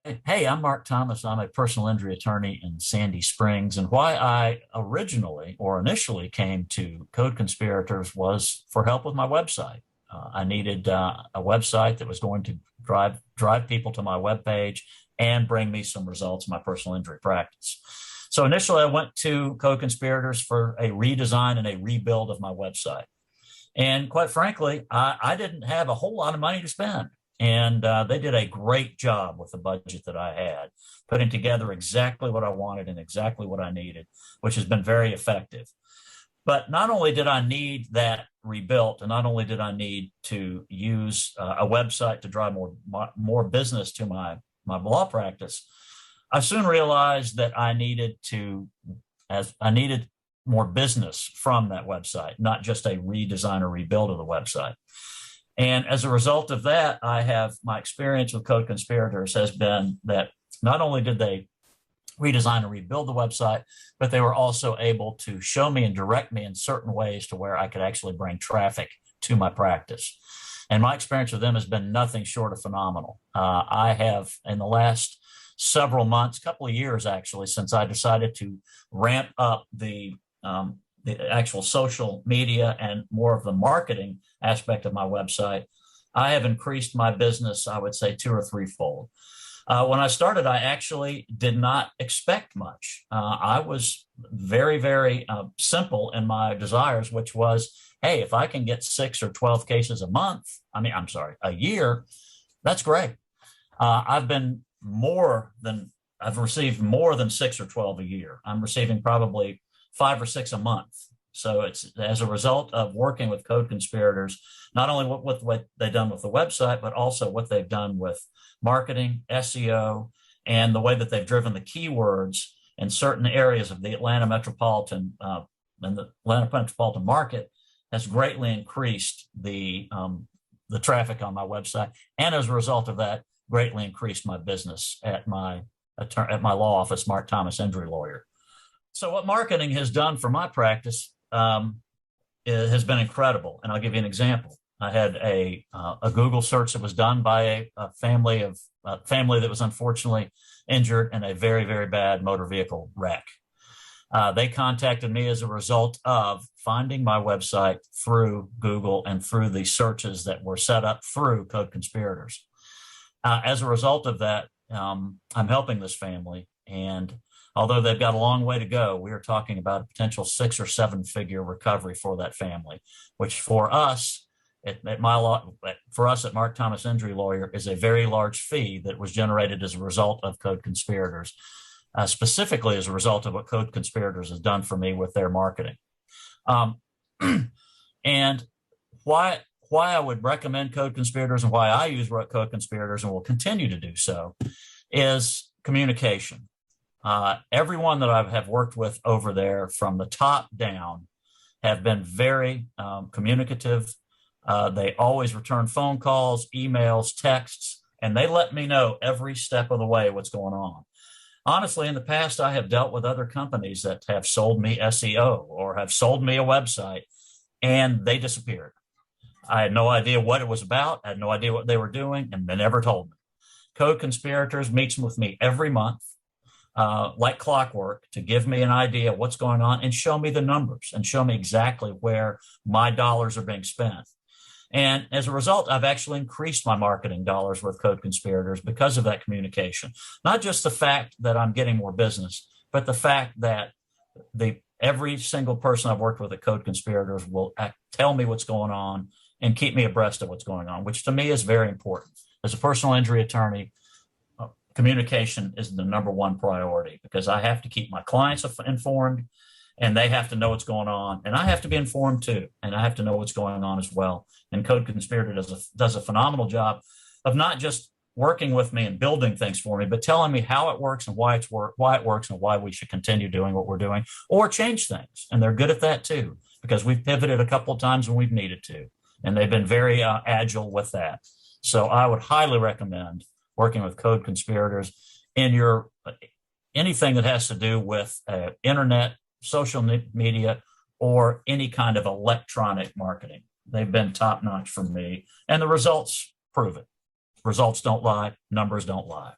Hey, I'm Mark Thomas. I'm a personal injury attorney in Sandy Springs. And why I originally or initially came to Code Conspirators was for help with my website. I needed a website that was going to drive people to my webpage and bring me some results in my personal injury practice. So initially, I went to Code Conspirators for a redesign and a rebuild of my website. And quite frankly, I didn't have a whole lot of money to spend. And they did a great job with the budget that I had, putting together exactly what I wanted and exactly what I needed, which has been very effective. But not only did I need that rebuilt, and not only did I need to use a website to drive more business to my law practice, I soon realized that I needed more business from that website, not just a redesign or rebuild of the website. And as a result of that, my experience with Code Conspirators has been that not only did they redesign and rebuild the website, but they were also able to show me and direct me in certain ways to where I could actually bring traffic to my practice. And my experience with them has been nothing short of phenomenal. I have, in the last several months, couple of years actually, since I decided to ramp up the actual social media and more of the marketing aspect of my website, I have increased my business, I would say, 2 or 3-fold. When I started, I actually did not expect much. I was very, very simple in my desires, which was, hey, if I can get 6 or 12 cases a year, that's great. I've received more than 6 or 12 a year. I'm receiving probably 5 or 6 a month. So it's as a result of working with Code Conspirators, not only what they've done with the website, but also what they've done with marketing, SEO, and the way that they've driven the keywords in certain areas of the Atlanta metropolitan market has greatly increased the traffic on my website, and as a result of that, greatly increased my business at my law office, Mark Thomas Injury Lawyer. So what marketing has done for my practice has been incredible. And I'll give you an example. I had a Google search that was done by a family that was unfortunately injured in a very, very bad motor vehicle wreck. They contacted me as a result of finding my website through Google and through the searches that were set up through Code Conspirators. As a result of that, I'm helping this family, and although they've got a long way to go, we are talking about a potential 6 or 7-figure recovery for that family, which for us at Mark Thomas Injury Lawyer is a very large fee that was generated as a result of Code Conspirators, specifically as a result of what Code Conspirators has done for me with their marketing. And why I would recommend Code Conspirators and why I use Code Conspirators and will continue to do so is communication. Everyone that I have worked with over there from the top down have been very communicative. They always return phone calls, emails, texts, and they let me know every step of the way what's going on. Honestly, in the past, I have dealt with other companies that have sold me SEO or have sold me a website, and they disappeared. I had no idea what it was about. I had no idea what they were doing, and they never told me. Code Conspirators meets with me every month, like clockwork, to give me an idea of what's going on and show me the numbers and show me exactly where my dollars are being spent. And as a result, I've actually increased my marketing dollars with Code Conspirators because of that communication. Not just the fact that I'm getting more business, but the fact that every single person I've worked with at Code Conspirators will tell me what's going on and keep me abreast of what's going on, which to me is very important. As a personal injury attorney, communication is the number one priority because I have to keep my clients informed, and they have to know what's going on, and I have to be informed too, and I have to know what's going on as well. And Code Conspirator does a phenomenal job of not just working with me and building things for me, but telling me how it works and why it works and why we should continue doing what we're doing or change things. And they're good at that too, because we've pivoted a couple of times when we've needed to, and they've been very agile with that. So I would highly recommend working with Code Conspirators in anything that has to do with internet, social media, or any kind of electronic marketing. They've been top notch for me, and the results prove it. Results don't lie, numbers don't lie.